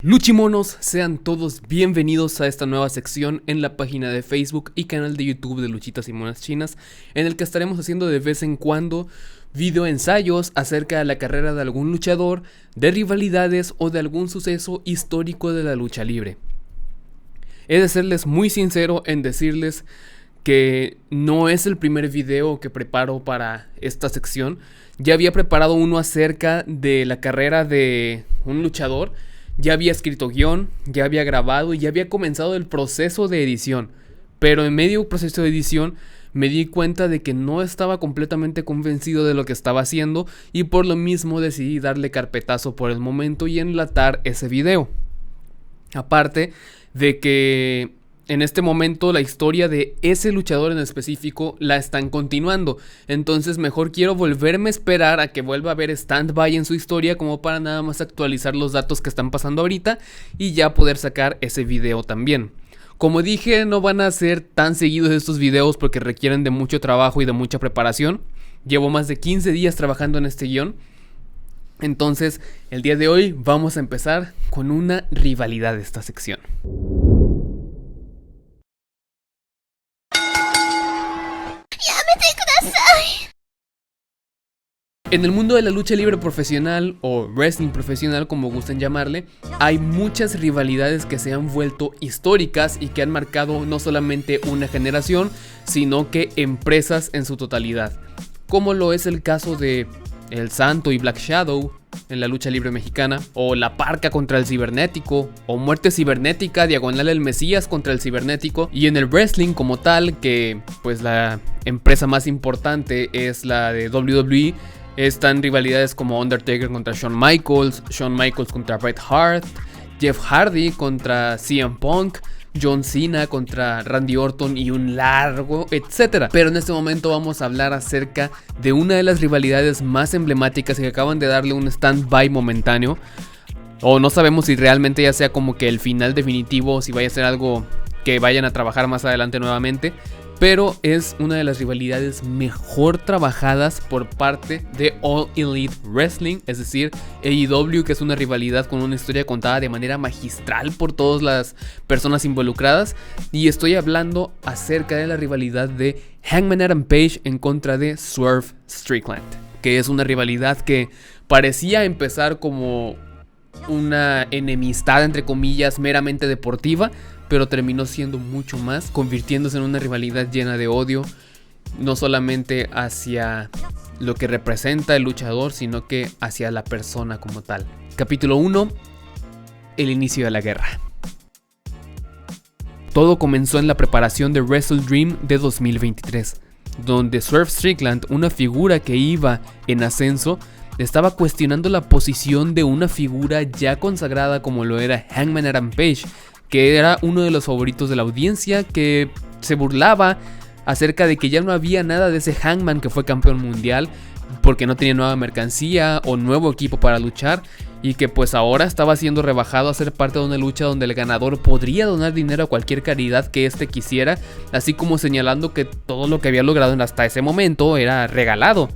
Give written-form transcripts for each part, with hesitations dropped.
Luchimonos, sean todos bienvenidos a esta nueva sección en la página de Facebook y canal de YouTube de Luchitas y Monas Chinas, en el que estaremos haciendo de vez en cuando videoensayos acerca de la carrera de algún luchador, de rivalidades o de algún suceso histórico de la lucha libre. He de serles muy sincero en decirles que no es el primer video que preparo para esta sección. Ya había preparado uno acerca de la carrera de un luchador. Ya había escrito guión, ya había grabado y ya había comenzado el proceso de edición. Pero en medio proceso de edición me di cuenta de que no estaba completamente convencido de lo que estaba haciendo y por lo mismo decidí darle carpetazo por el momento y enlatar ese video. Aparte de que en este momento la historia de ese luchador en específico la están continuando. Entonces mejor quiero volverme a esperar a que vuelva a haber stand-by en su historia como para nada más actualizar los datos que están pasando ahorita y ya poder sacar ese video también. Como dije, no van a ser tan seguidos estos videos porque requieren de mucho trabajo y de mucha preparación. Llevo más de 15 días trabajando en este guión. Entonces el día de hoy vamos a empezar con una rivalidad de esta sección. En el mundo de la lucha libre profesional o wrestling profesional, como gusten llamarle, hay muchas rivalidades que se han vuelto históricas y que han marcado no solamente una generación, sino que empresas en su totalidad. Como lo es el caso de El Santo y Black Shadow en la lucha libre mexicana, o La Parca contra el Cibernético, o Muerte Cibernética, diagonal el Mesías contra el Cibernético. Y en el wrestling como tal, que pues la empresa más importante es la de WWE, están rivalidades como Undertaker contra Shawn Michaels contra Bret Hart, Jeff Hardy contra CM Punk, John Cena contra Randy Orton y un largo etcétera. Pero en este momento vamos a hablar acerca de una de las rivalidades más emblemáticas y que acaban de darle un stand-by momentáneo. O no sabemos si realmente ya sea como que el final definitivo o si vaya a ser algo que vayan a trabajar más adelante nuevamente. Pero es una de las rivalidades mejor trabajadas por parte de All Elite Wrestling, es decir, AEW, que es una rivalidad con una historia contada de manera magistral por todas las personas involucradas. Y estoy hablando acerca de la rivalidad de Hangman Adam Page en contra de Swerve Strickland, que es una rivalidad que parecía empezar como una enemistad entre comillas meramente deportiva, pero terminó siendo mucho más, convirtiéndose en una rivalidad llena de odio, no solamente hacia lo que representa el luchador, sino que hacia la persona como tal. Capítulo 1. El inicio de la guerra. Todo comenzó en la preparación de Wrestle Dream de 2023, donde Swerve Strickland, una figura que iba en ascenso, estaba cuestionando la posición de una figura ya consagrada como lo era Hangman Adam Page, que era uno de los favoritos de la audiencia, que se burlaba acerca de que ya no había nada de ese Hangman que fue campeón mundial porque no tenía nueva mercancía o nuevo equipo para luchar, y que pues ahora estaba siendo rebajado a ser parte de una lucha donde el ganador podría donar dinero a cualquier caridad que éste quisiera, así como señalando que todo lo que había logrado hasta ese momento era regalado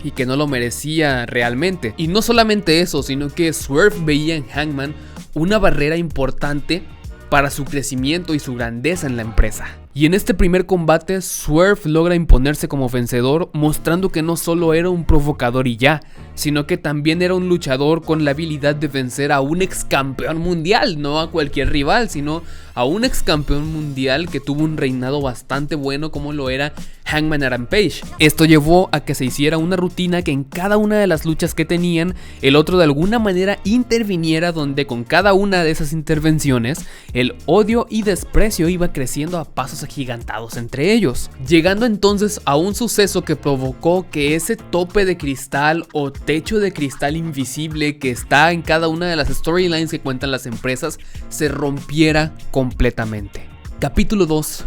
y que no lo merecía realmente. Y no solamente eso, sino que Swerve veía en Hangman una barrera importante para su crecimiento y su grandeza en la empresa. Y en este primer combate, Swerve logra imponerse como vencedor, mostrando que no solo era un provocador y ya, sino que también era un luchador con la habilidad de vencer a un ex campeón mundial, no a cualquier rival, sino a un ex campeón mundial que tuvo un reinado bastante bueno como lo era Hangman Adam Page. Esto llevó a que se hiciera una rutina que en cada una de las luchas que tenían, el otro de alguna manera interviniera, donde con cada una de esas intervenciones, el odio y desprecio iba creciendo a pasos agigantados entre ellos, llegando entonces a un suceso que provocó que ese tope de cristal o techo de cristal invisible que está en cada una de las storylines que cuentan las empresas se rompiera completamente. Capítulo 2.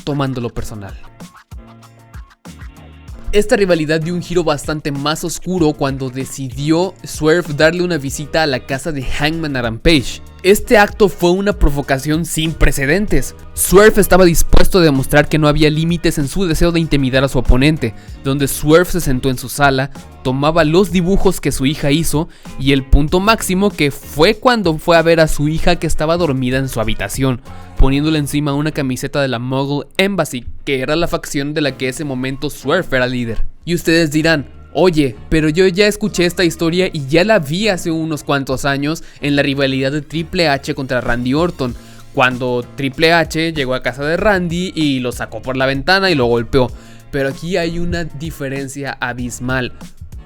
Tomándolo personal. Esta rivalidad dio un giro bastante más oscuro cuando decidió Swerve darle una visita a la casa de Hangman Adam Page. Este acto fue una provocación sin precedentes. Swerve estaba dispuesto a demostrar que no había límites en su deseo de intimidar a su oponente, donde Swerve se sentó en su sala, tomaba los dibujos que su hija hizo y el punto máximo que fue cuando fue a ver a su hija que estaba dormida en su habitación, poniéndole encima una camiseta de la Muggle Embassy, que era la facción de la que ese momento Swerve era líder. Y ustedes dirán: oye, pero yo ya escuché esta historia y ya la vi hace unos cuantos años en la rivalidad de Triple H contra Randy Orton, cuando Triple H llegó a casa de Randy y lo sacó por la ventana y lo golpeó. Pero aquí hay una diferencia abismal,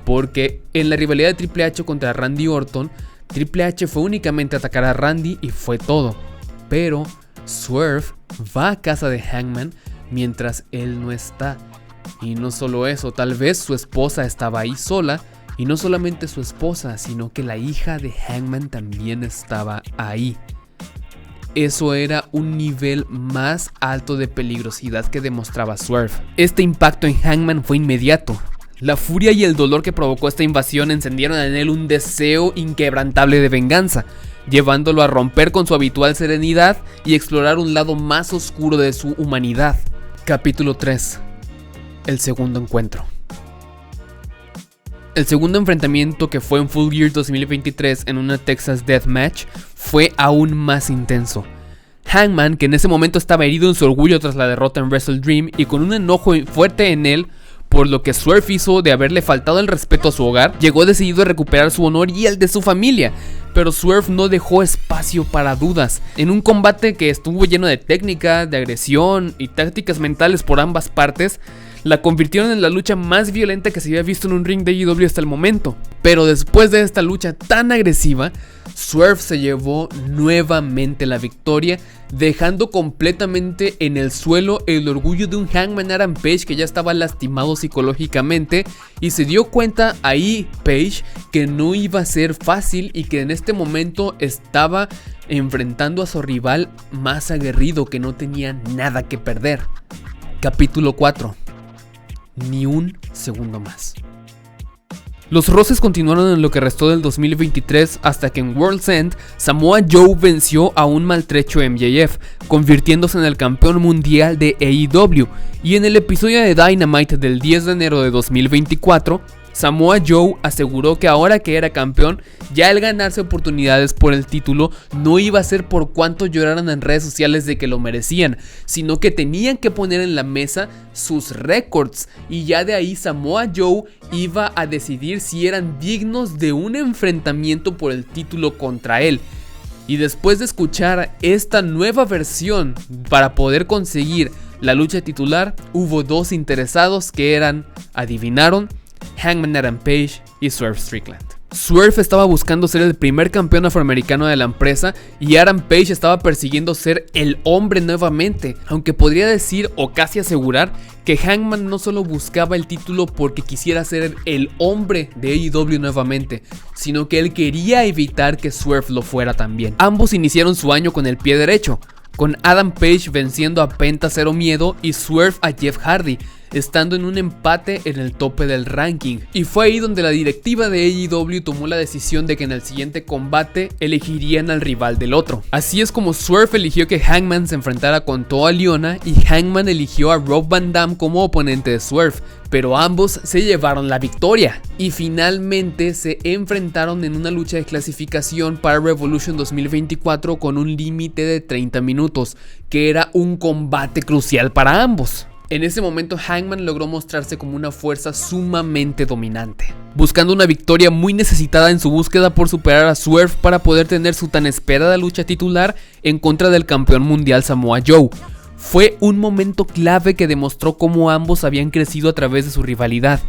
porque en la rivalidad de Triple H contra Randy Orton, Triple H fue únicamente a atacar a Randy y fue todo. Pero Swerve va a casa de Hangman mientras él no está. Y no solo eso, tal vez su esposa estaba ahí sola, y no solamente su esposa, sino que la hija de Hangman también estaba ahí. Eso era un nivel más alto de peligrosidad que demostraba Swerve. Este impacto en Hangman fue inmediato. La furia y el dolor que provocó esta invasión encendieron en él un deseo inquebrantable de venganza, llevándolo a romper con su habitual serenidad y explorar un lado más oscuro de su humanidad. Capítulo 3. El segundo encuentro. El segundo enfrentamiento, que fue en Full Gear 2023 en una Texas Deathmatch, fue aún más intenso. Hangman, que en ese momento estaba herido en su orgullo tras la derrota en Wrestle Dream y con un enojo fuerte en él por lo que Swerve hizo de haberle faltado el respeto a su hogar, llegó decidido a recuperar su honor y el de su familia. Pero Swerve no dejó espacio para dudas. En un combate que estuvo lleno de técnica, de agresión y tácticas mentales por ambas partes, la convirtieron en la lucha más violenta que se había visto en un ring de AEW hasta el momento. Pero después de esta lucha tan agresiva, Swerve se llevó nuevamente la victoria, dejando completamente en el suelo el orgullo de un Hangman Adam Page que ya estaba lastimado psicológicamente, y se dio cuenta ahí Page que no iba a ser fácil y que en este momento estaba enfrentando a su rival más aguerrido, que no tenía nada que perder. Capítulo 4. Ni un segundo más. Los roces continuaron en lo que restó del 2023 hasta que en World's End Samoa Joe venció a un maltrecho MJF, convirtiéndose en el campeón mundial de AEW, y en el episodio de Dynamite del 10 de enero de 2024, Samoa Joe aseguró que ahora que era campeón, ya el ganarse oportunidades por el título no iba a ser por cuanto lloraran en redes sociales de que lo merecían, sino que tenían que poner en la mesa sus récords, y ya de ahí Samoa Joe iba a decidir si eran dignos de un enfrentamiento por el título contra él. Y después de escuchar esta nueva versión para poder conseguir la lucha titular, hubo dos interesados que eran, adivinaron, Hangman Adam Page y Swerve Strickland. Swerve estaba buscando ser el primer campeón afroamericano de la empresa y Adam Page estaba persiguiendo ser el hombre nuevamente, aunque podría decir o casi asegurar que Hangman no solo buscaba el título porque quisiera ser el hombre de AEW nuevamente, sino que él quería evitar que Swerve lo fuera también. Ambos iniciaron su año con el pie derecho, con Adam Page venciendo a Penta Cero Miedo y Swerve a Jeff Hardy, estando en un empate en el tope del ranking. Y fue ahí donde la directiva de AEW tomó la decisión de que en el siguiente combate elegirían al rival del otro. Así es como Swerve eligió que Hangman se enfrentara con Toa Liona y Hangman eligió a Rob Van Dam como oponente de Swerve, pero ambos se llevaron la victoria. Y finalmente se enfrentaron en una lucha de clasificación para Revolution 2024 con un límite de 30 minutos, que era un combate crucial para ambos. En ese momento Hangman logró mostrarse como una fuerza sumamente dominante, buscando una victoria muy necesitada en su búsqueda por superar a Swerve para poder tener su tan esperada lucha titular en contra del campeón mundial Samoa Joe. Fue un momento clave que demostró cómo ambos habían crecido a través de su rivalidad.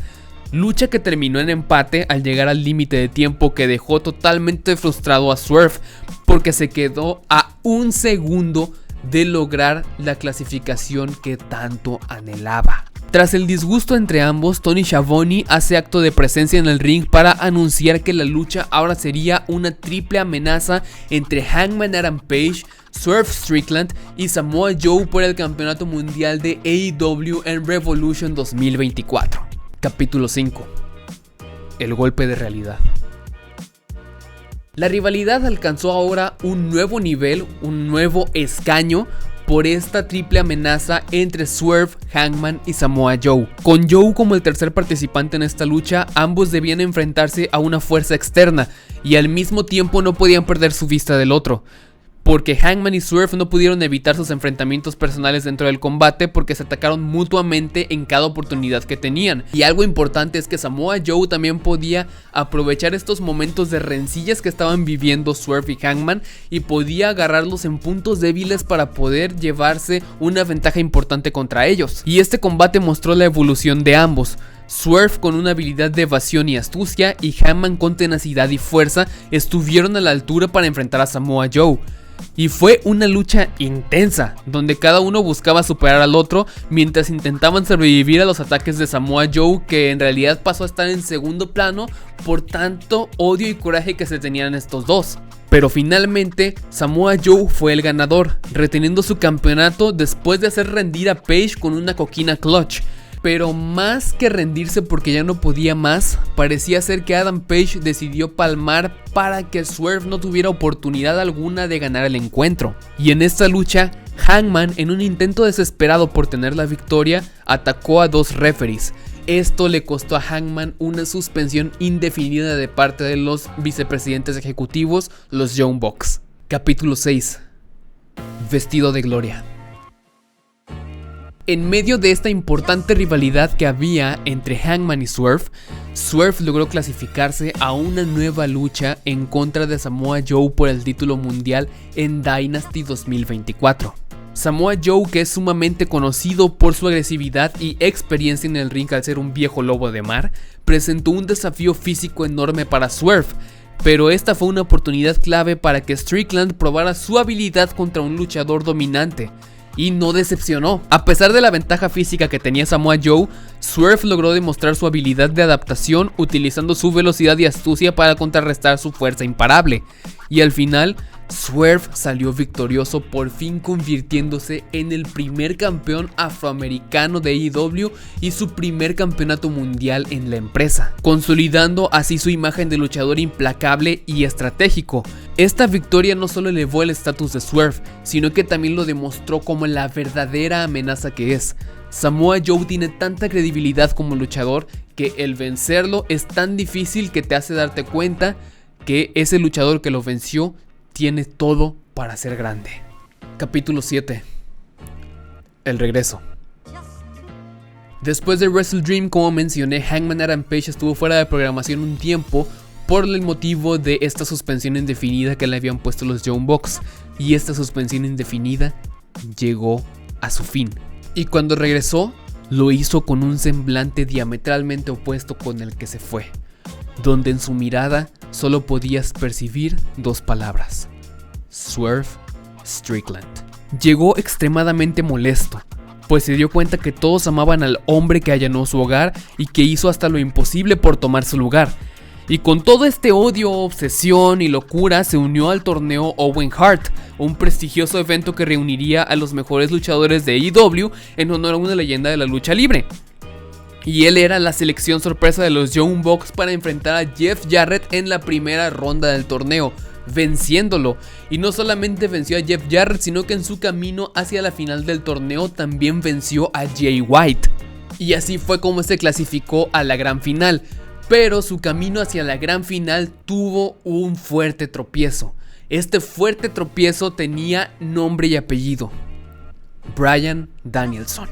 Lucha que terminó en empate al llegar al límite de tiempo, que dejó totalmente frustrado a Swerve porque se quedó a un segundo de lograr la clasificación que tanto anhelaba. Tras el disgusto entre ambos, Tony Schiavone hace acto de presencia en el ring para anunciar que la lucha ahora sería una triple amenaza entre Hangman Adam Page, Swerve Strickland y Samoa Joe por el campeonato mundial de AEW en Revolution 2024. Capítulo 5. El golpe de realidad. La rivalidad alcanzó ahora un nuevo nivel, un nuevo escaño, por esta triple amenaza entre Swerve, Hangman y Samoa Joe. Con Joe como el tercer participante en esta lucha, ambos debían enfrentarse a una fuerza externa y al mismo tiempo no podían perder su vista del otro, porque Hangman y Swerve no pudieron evitar sus enfrentamientos personales dentro del combate porque se atacaron mutuamente en cada oportunidad que tenían. Y algo importante es que Samoa Joe también podía aprovechar estos momentos de rencillas que estaban viviendo Swerve y Hangman y podía agarrarlos en puntos débiles para poder llevarse una ventaja importante contra ellos. Y este combate mostró la evolución de ambos. Swerve con una habilidad de evasión y astucia y Hangman con tenacidad y fuerza estuvieron a la altura para enfrentar a Samoa Joe. Y fue una lucha intensa, donde cada uno buscaba superar al otro mientras intentaban sobrevivir a los ataques de Samoa Joe, que en realidad pasó a estar en segundo plano por tanto odio y coraje que se tenían estos dos. Pero finalmente Samoa Joe fue el ganador, reteniendo su campeonato después de hacer rendir a Page con una coquina clutch. Pero más que rendirse porque ya no podía más, parecía ser que Adam Page decidió palmar para que Swerve no tuviera oportunidad alguna de ganar el encuentro. Y en esta lucha, Hangman, en un intento desesperado por tener la victoria, atacó a dos referees. Esto le costó a Hangman una suspensión indefinida de parte de los vicepresidentes ejecutivos, los Young Bucks. Capítulo 6. Vestido de gloria. En medio de esta importante rivalidad que había entre Hangman y Swerve, Swerve logró clasificarse a una nueva lucha en contra de Samoa Joe por el título mundial en Dynasty 2024. Samoa Joe, que es sumamente conocido por su agresividad y experiencia en el ring al ser un viejo lobo de mar, presentó un desafío físico enorme para Swerve, pero esta fue una oportunidad clave para que Strickland probara su habilidad contra un luchador dominante. Y no decepcionó. A pesar de la ventaja física que tenía Samoa Joe, Swerve logró demostrar su habilidad de adaptación utilizando su velocidad y astucia para contrarrestar su fuerza imparable. Y al final, Swerve salió victorioso, por fin convirtiéndose en el primer campeón afroamericano de AEW y su primer campeonato mundial en la empresa, consolidando así su imagen de luchador implacable y estratégico. Esta victoria no solo elevó el estatus de Swerve, sino que también lo demostró como la verdadera amenaza que es. Samoa Joe tiene tanta credibilidad como luchador que el vencerlo es tan difícil que te hace darte cuenta que ese luchador que lo venció tiene todo para ser grande. Capítulo 7. El regreso. Después de Wrestle Dream, como mencioné, Hangman Adam Page estuvo fuera de programación un tiempo por el motivo de esta suspensión indefinida que le habían puesto los Young Bucks. Y esta suspensión indefinida llegó a su fin. Y cuando regresó, lo hizo con un semblante diametralmente opuesto con el que se fue, donde en su mirada solo podías percibir dos palabras: Swerve Strickland. Llegó extremadamente molesto, pues se dio cuenta que todos amaban al hombre que allanó su hogar y que hizo hasta lo imposible por tomar su lugar. Y con todo este odio, obsesión y locura se unió al torneo Owen Hart, un prestigioso evento que reuniría a los mejores luchadores de AEW en honor a una leyenda de la lucha libre. Y él era la selección sorpresa de los Young Bucks para enfrentar a Jeff Jarrett en la primera ronda del torneo, venciéndolo. Y no solamente venció a Jeff Jarrett, sino que en su camino hacia la final del torneo también venció a Jay White. Y así fue como se clasificó a la gran final. Pero su camino hacia la gran final tuvo un fuerte tropiezo. Este fuerte tropiezo tenía nombre y apellido: Bryan Danielson.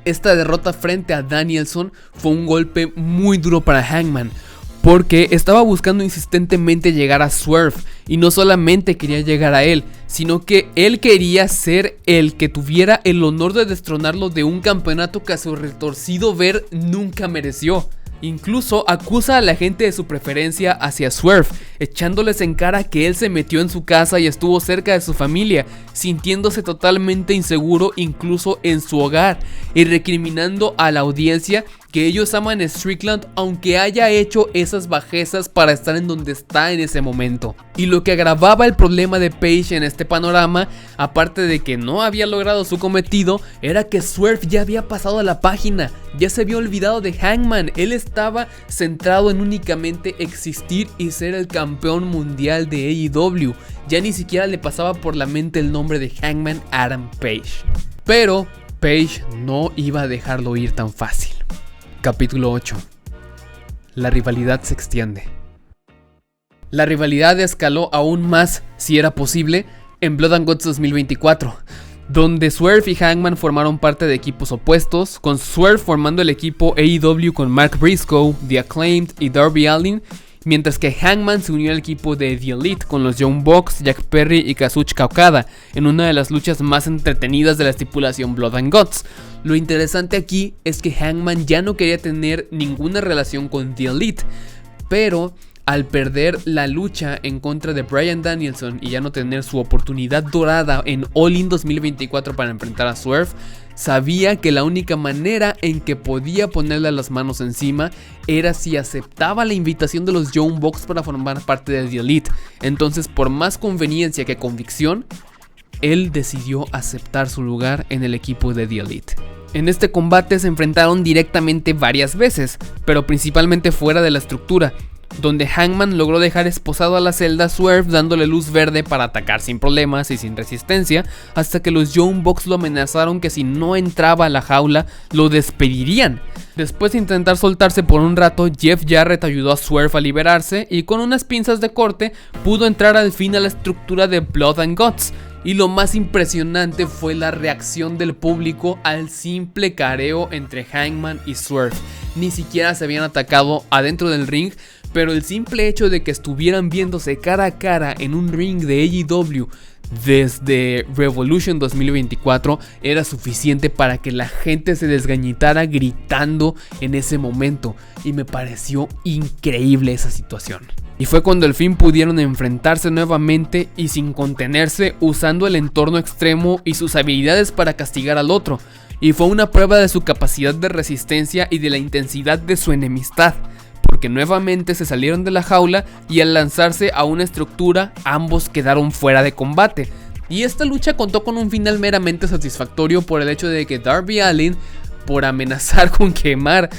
Esta derrota frente a Danielson fue un golpe muy duro para Hangman, porque estaba buscando insistentemente llegar a Swerve, y no solamente quería llegar a él, sino que él quería ser el que tuviera el honor de destronarlo de un campeonato que a su retorcido ver nunca mereció. Incluso acusa a la gente de su preferencia hacia Swerve, echándoles en cara que él se metió en su casa y estuvo cerca de su familia, sintiéndose totalmente inseguro incluso en su hogar, y recriminando a la audiencia que ellos aman a Strickland aunque haya hecho esas bajezas para estar en donde está en ese momento. Y lo que agravaba el problema de Page en este panorama, aparte de que no había logrado su cometido, era que Swerve ya había pasado a la página, ya se había olvidado de Hangman. Él estaba centrado en únicamente existir y ser el campeón mundial de AEW. Ya ni siquiera le pasaba por la mente el nombre de Hangman Adam Page. Pero Page no iba a dejarlo ir tan fácil. Capítulo 8. La rivalidad se extiende. La rivalidad escaló aún más, si era posible, en Blood and Guts 2024, donde Swerve y Hangman formaron parte de equipos opuestos, con Swerve formando el equipo AEW con Mark Briscoe, The Acclaimed y Darby Allin, mientras que Hangman se unió al equipo de The Elite con los Young Bucks, Jack Perry y Kazuchika Okada, en una de las luchas más entretenidas de la estipulación Blood and Guts. Lo interesante aquí es que Hangman ya no quería tener ninguna relación con The Elite, pero al perder la lucha en contra de Bryan Danielson y ya no tener su oportunidad dorada en All In 2024 para enfrentar a Swerve, sabía que la única manera en que podía ponerle las manos encima era si aceptaba la invitación de los Young Bucks para formar parte de The Elite. Entonces, por más conveniencia que convicción, él decidió aceptar su lugar en el equipo de The Elite. En este combate se enfrentaron directamente varias veces, pero principalmente fuera de la estructura, donde Hangman logró dejar esposado a la celda Swerve dándole luz verde para atacar sin problemas y sin resistencia, hasta que los Young Bucks lo amenazaron que si no entraba a la jaula lo despedirían. Después de intentar soltarse por un rato, Jeff Jarrett ayudó a Swerve a liberarse y con unas pinzas de corte pudo entrar al fin a la estructura de Blood and Guts. Y lo más impresionante fue la reacción del público al simple careo entre Hangman y Swerve. Ni siquiera se habían atacado adentro del ring, pero el simple hecho de que estuvieran viéndose cara a cara en un ring de AEW desde Revolution 2024 era suficiente para que la gente se desgañitara gritando en ese momento, y me pareció increíble esa situación. Y fue cuando al fin pudieron enfrentarse nuevamente y sin contenerse, usando el entorno extremo y sus habilidades para castigar al otro, y fue una prueba de su capacidad de resistencia y de la intensidad de su enemistad, porque nuevamente se salieron de la jaula y al lanzarse a una estructura ambos quedaron fuera de combate. Y esta lucha contó con un final meramente satisfactorio por el hecho de que Darby Allin, por amenazar con quemar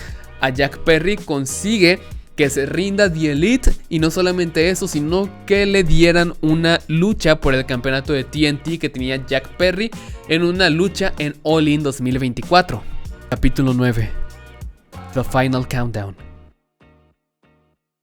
a Jack Perry, consigue que se rinda The Elite, y no solamente eso, sino que le dieran una lucha por el campeonato de TNT que tenía Jack Perry en una lucha en All In 2024. Capítulo 9. The Final Countdown.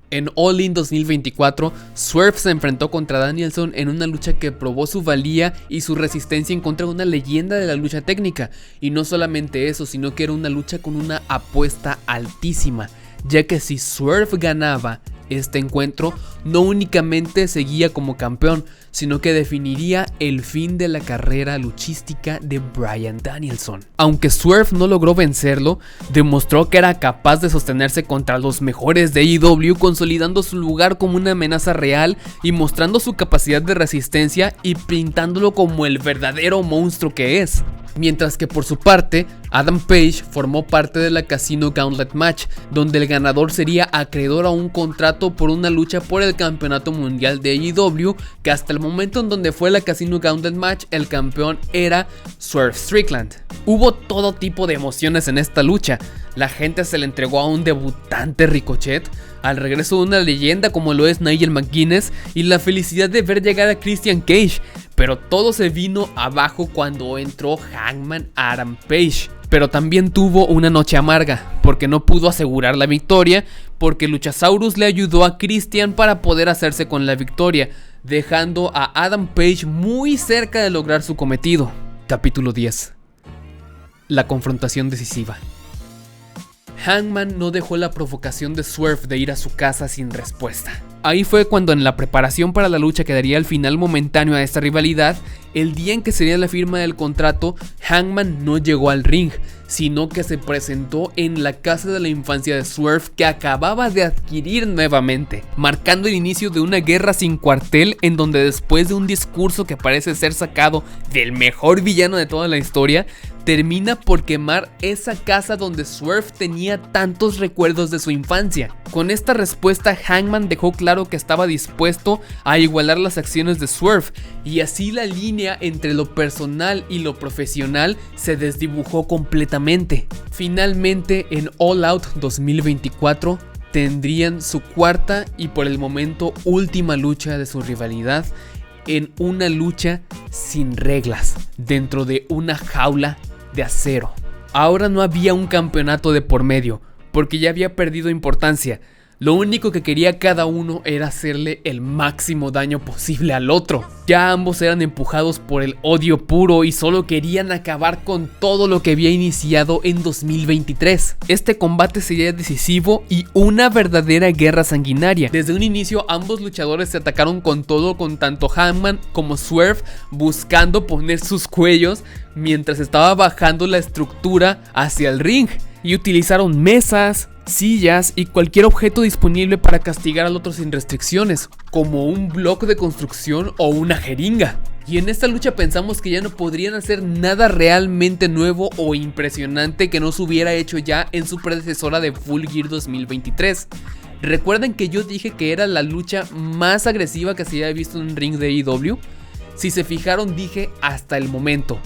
En All In 2024, Swerve se enfrentó contra Danielson en una lucha que probó su valía y su resistencia en contra de una leyenda de la lucha técnica. Y no solamente eso, sino que era una lucha con una apuesta altísima, ya que si Swerve ganaba este encuentro, no únicamente seguía como campeón, sino que definiría el fin de la carrera luchística de Bryan Danielson. Aunque Swerve no logró vencerlo, demostró que era capaz de sostenerse contra los mejores de AEW, consolidando su lugar como una amenaza real y mostrando su capacidad de resistencia y pintándolo como el verdadero monstruo que es. Mientras que por su parte, Adam Page formó parte de la Casino Gauntlet Match, donde el ganador sería acreedor a un contrato por una lucha por el campeonato mundial de AEW, que hasta el momento en donde fue la Casino Gauntlet Match, el campeón era Swerve Strickland. Hubo todo tipo de emociones en esta lucha. La gente se le entregó a un debutante Ricochet, al regreso de una leyenda como lo es Nigel McGuinness, y la felicidad de ver llegar a Christian Cage. Pero todo se vino abajo cuando entró Hangman Adam Page. Pero también tuvo una noche amarga, porque no pudo asegurar la victoria, porque Luchasaurus le ayudó a Christian para poder hacerse con la victoria, dejando a Adam Page muy cerca de lograr su cometido. Capítulo 10. La confrontación decisiva. Hangman no dejó la provocación de Swerve de ir a su casa sin respuesta. Ahí fue cuando, en la preparación para la lucha que daría el final momentáneo a esta rivalidad, el día en que sería la firma del contrato, Hangman no llegó al ring, sino que se presentó en la casa de la infancia de Swerve que acababa de adquirir nuevamente, marcando el inicio de una guerra sin cuartel, en donde después de un discurso que parece ser sacado del mejor villano de toda la historia, termina por quemar esa casa donde Swerve tenía tantos recuerdos de su infancia. Con esta respuesta, Hangman dejó claro que estaba dispuesto a igualar las acciones de Swerve, y así la línea entre lo personal y lo profesional se desdibujó completamente. Finalmente, en All Out 2024 tendrían su cuarta y por el momento última lucha de su rivalidad, en una lucha sin reglas, dentro de una jaula de acero. Ahora no había un campeonato de por medio, porque ya había perdido importancia. Lo único que quería cada uno era hacerle el máximo daño posible al otro. Ya ambos eran empujados por el odio puro y solo querían acabar con todo lo que había iniciado en 2023. Este combate sería decisivo y una verdadera guerra sanguinaria. Desde un inicio ambos luchadores se atacaron con todo, con tanto Hangman como Swerve buscando poner sus cuellos mientras estaba bajando la estructura hacia el ring, y utilizaron mesas, sillas y cualquier objeto disponible para castigar al otro sin restricciones, como un bloque de construcción o una jeringa. Y en esta lucha pensamos que ya no podrían hacer nada realmente nuevo o impresionante que no se hubiera hecho ya en su predecesora de Full Gear 2023. ¿Recuerdan que yo dije que era la lucha más agresiva que se había visto en un ring de AEW? Si se fijaron, dije hasta el momento,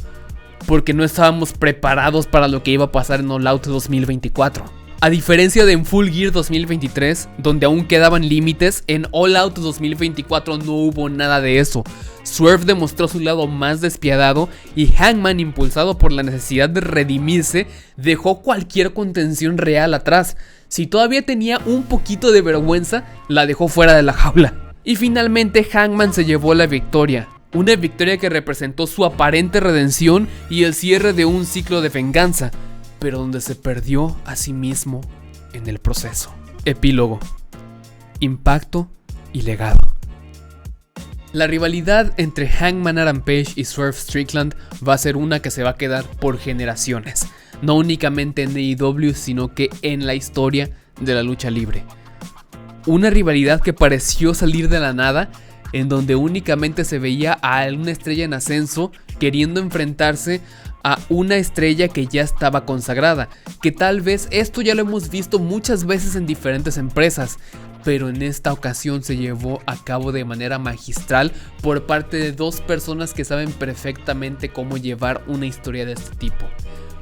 porque no estábamos preparados para lo que iba a pasar en All Out 2024. A diferencia de en Full Gear 2023, donde aún quedaban límites, en All Out 2024 no hubo nada de eso. Swerve demostró su lado más despiadado y Hangman, impulsado por la necesidad de redimirse, dejó cualquier contención real atrás. Si todavía tenía un poquito de vergüenza, la dejó fuera de la jaula. Y finalmente Hangman se llevó la victoria. Una victoria que representó su aparente redención y el cierre de un ciclo de venganza, pero donde se perdió a sí mismo en el proceso. Epílogo. Impacto y legado. La rivalidad entre Hangman Adam Page y Swerve Strickland va a ser una que se va a quedar por generaciones, no únicamente en AEW, sino que en la historia de la lucha libre. Una rivalidad que pareció salir de la nada, en donde únicamente se veía a una estrella en ascenso queriendo enfrentarse a una estrella que ya estaba consagrada, que tal vez esto ya lo hemos visto muchas veces en diferentes empresas, pero en esta ocasión se llevó a cabo de manera magistral por parte de dos personas que saben perfectamente cómo llevar una historia de este tipo.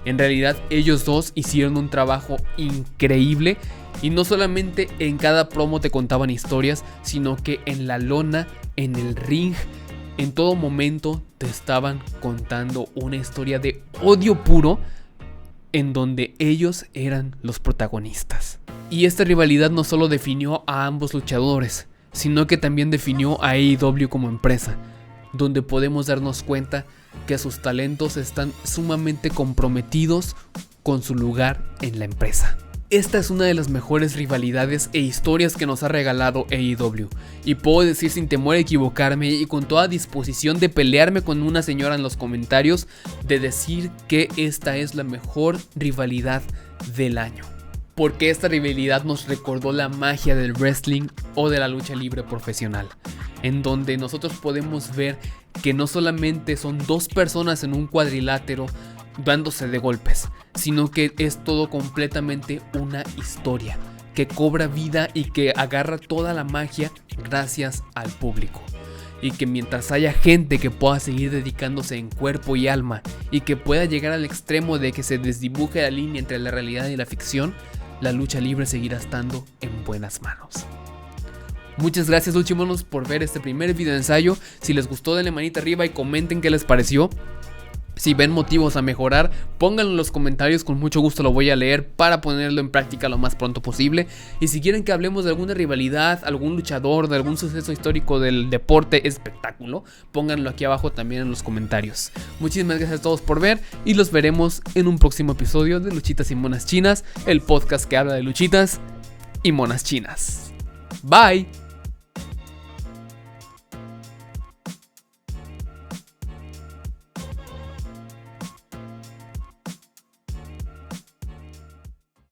En realidad ellos dos hicieron un trabajo increíble, y no solamente en cada promo te contaban historias, sino que en la lona, en el ring, en todo momento te estaban contando una historia de odio puro, en donde ellos eran los protagonistas. Y esta rivalidad no solo definió a ambos luchadores, sino que también definió a AEW como empresa, donde podemos darnos cuenta que sus talentos están sumamente comprometidos con su lugar en la empresa. Esta es una de las mejores rivalidades e historias que nos ha regalado AEW, y puedo decir sin temor a equivocarme y con toda disposición de pelearme con una señora en los comentarios, de decir que esta es la mejor rivalidad del año. Porque esta rivalidad nos recordó la magia del wrestling o de la lucha libre profesional, en donde nosotros podemos ver que no solamente son dos personas en un cuadrilátero dándose de golpes, sino que es todo completamente una historia que cobra vida y que agarra toda la magia gracias al público. Y que mientras haya gente que pueda seguir dedicándose en cuerpo y alma y que pueda llegar al extremo de que se desdibuje la línea entre la realidad y la ficción, la lucha libre seguirá estando en buenas manos. Muchas gracias, Luchimonos, por ver este primer video ensayo. Si les gustó, denle manita arriba y comenten qué les pareció. Si ven motivos a mejorar, pónganlo en los comentarios, con mucho gusto lo voy a leer para ponerlo en práctica lo más pronto posible. Y si quieren que hablemos de alguna rivalidad, algún luchador, de algún suceso histórico del deporte espectáculo, pónganlo aquí abajo también en los comentarios. Muchísimas gracias a todos por ver y los veremos en un próximo episodio de Luchitas y Monas Chinas, el podcast que habla de luchitas y monas chinas. Bye.